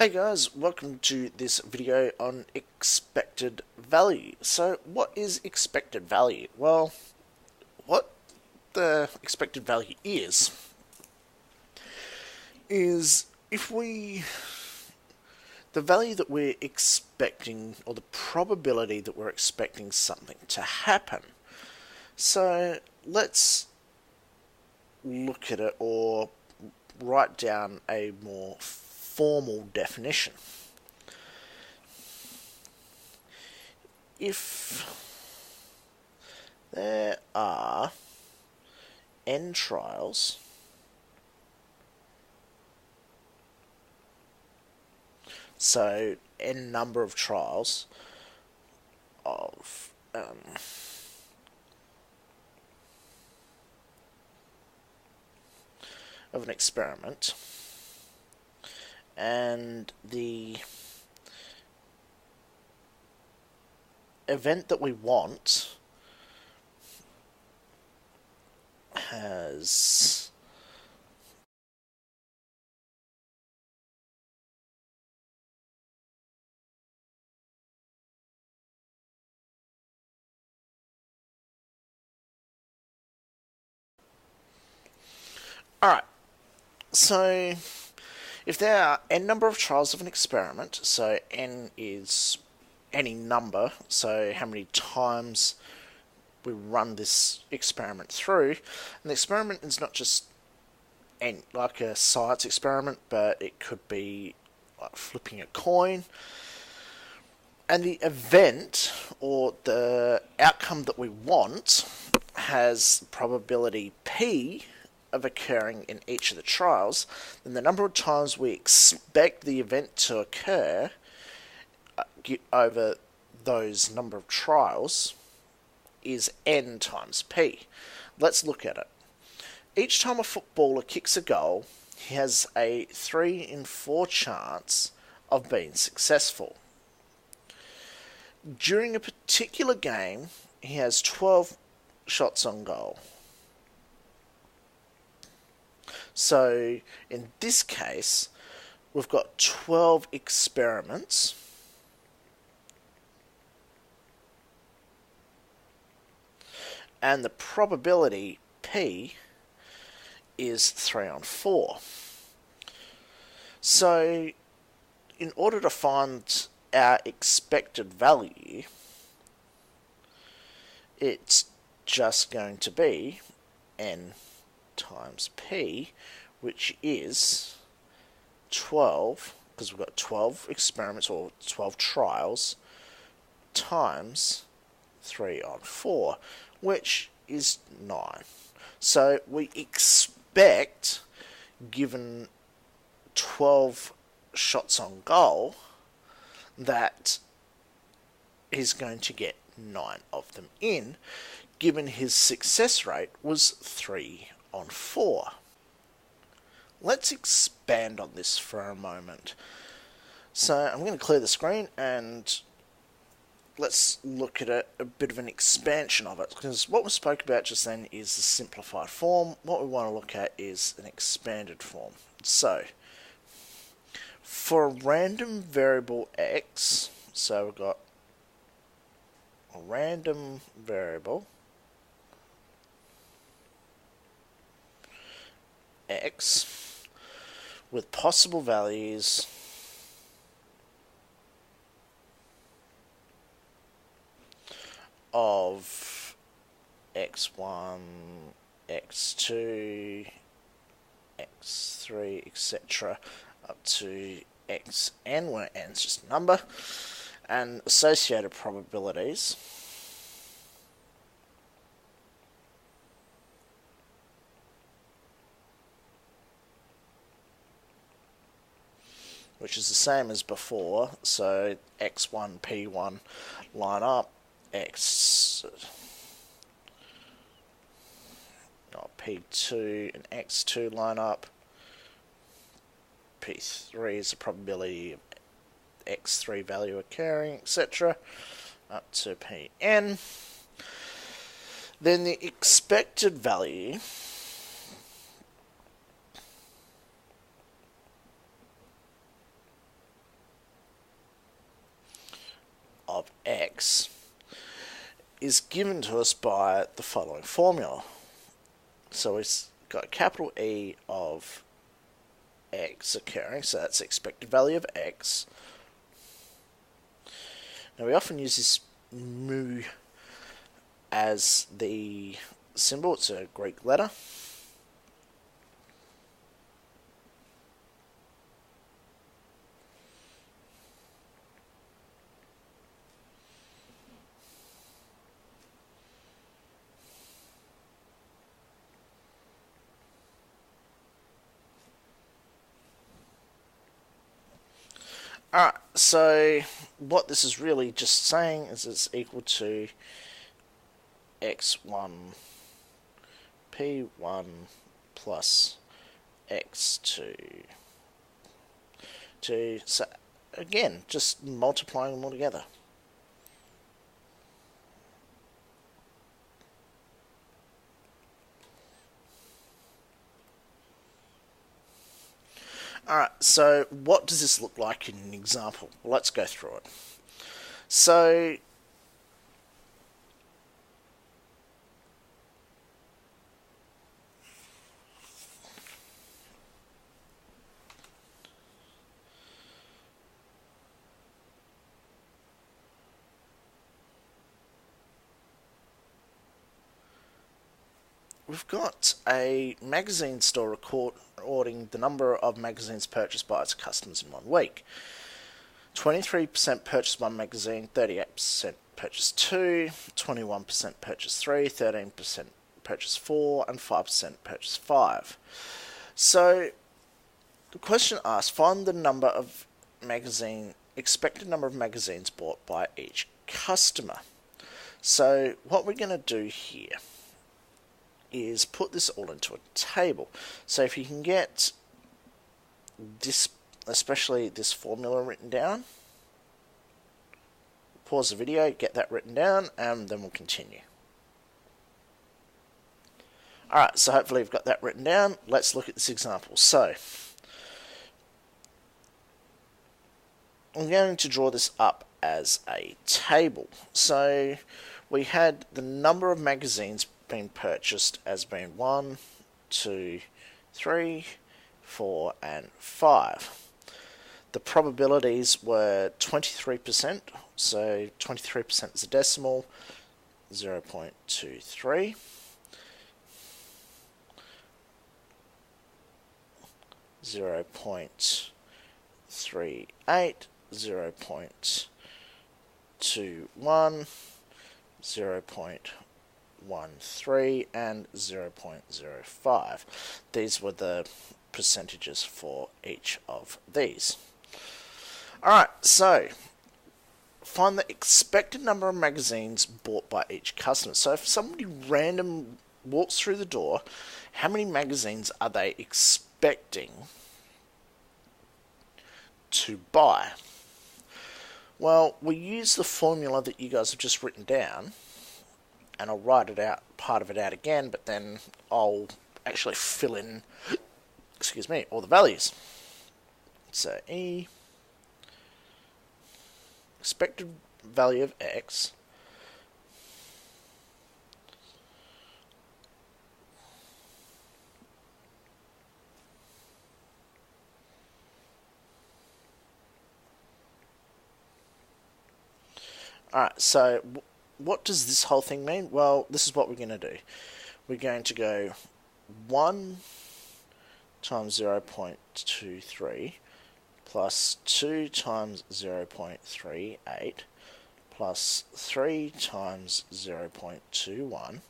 Hey guys, welcome to this video on expected value. So what is expected value? Well, what the expected value is if the value that we're expecting, or the probability that we're expecting something to happen. So let's look at it, or write down a more formal definition. If there are n trials so n number of trials of an experiment, and the event that we want has Alright, so if there are n number of trials of an experiment, so n is any number, so how many times we run this experiment through, and the experiment is not just like a science experiment, but it could be like flipping a coin, and the event or the outcome that we want has probability p of occurring in each of the trials, then the number of times we expect the event to occur over those number of trials is n times p. Let's look at it. Each time a footballer kicks a goal, he has a 3 in 4 chance of being successful. During a particular game, he has 12 shots on goal. So in this case, we've got 12 experiments, and the probability p is 3 on 4. So in order to find our expected value, it's just going to be n times p, which is 12, because we've got 12 experiments, or 12 trials, times 3 on 4, which is 9. So we expect, given 12 shots on goal, that he's going to get 9 of them in, given his success rate was 3 on 4. Let's expand on this for a moment. So I'm going to clear the screen and let's look at a bit of an expansion of it, because what we spoke about just then is the simplified form. What we want to look at is an expanded form. So for a random variable x, so we've got a random variable x with possible values of x1, x2, x3, etc. up to xn, where n is just a number, and associated probabilities which is the same as before, so x1, p1 line up, p2 and x2 line up, p3 is the probability of x3 value occurring, etc., up to pn. Then the expected value of X is given to us by the following formula. So we've got capital E of X occurring, so that's the expected value of X. Now we often use this mu as the symbol. It's a Greek letter. Alright, so what this is really just saying is it's equal to x1 p1 plus x2. So again, just multiplying them all together. Alright, so what does this look like in an example? Well, let's go through it. So we've got a magazine store recording the number of magazines purchased by its customers in 1 week. 23% purchased 1 magazine, 38% purchased 2, 21% purchased 3, 13% purchased 4, and 5% purchased 5. So the question asks, find the number of expected number of magazines bought by each customer. So what we're going to do here is put this all into a table. So if you can get this, especially this formula written down, pause the video, get that written down, and then we'll continue. Alright, so hopefully you've got that written down. Let's look at this example. So I'm going to draw this up as a table. So we had the number of magazines being purchased as being 1, 2, 3, 4, and 5. The probabilities were 23%, so 23% is a decimal, 0.23. 0.38, 0.21, 0.13, and 0.05. These were the percentages for each of these. Alright, so find the expected number of magazines bought by each customer. So if somebody random walks through the door, how many magazines are they expecting to buy? Well, we use the formula that you guys have just written down, and I'll write it out, part of it out again, but then I'll actually fill in, all the values. So E, expected value of X, alright, so what does this whole thing mean? Well, this is what we're going to do. We're going to go 1 times 0.23 plus 2 times 0.38 plus 3 times 0.21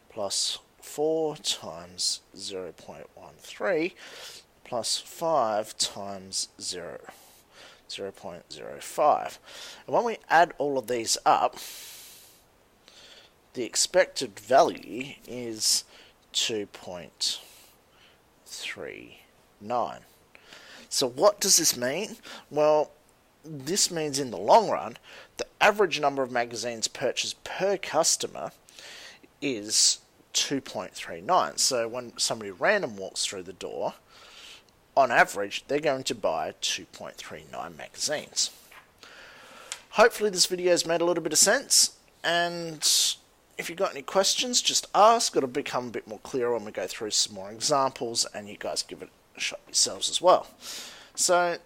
plus 4 times 0.13 plus 5 times 0.05. And when we add all of these up, the expected value is 2.39. So what does this mean? Well, this means in the long run, the average number of magazines purchased per customer is 2.39. So when somebody random walks through the door, on average, they're going to buy 2.39 magazines. hopefully this video has made a little bit of sense, and if you've got any questions, just ask. It'll become a bit more clear when we go through some more examples and you guys give it a shot yourselves as well. So,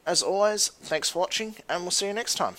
as always, thanks for watching, and we'll see you next time.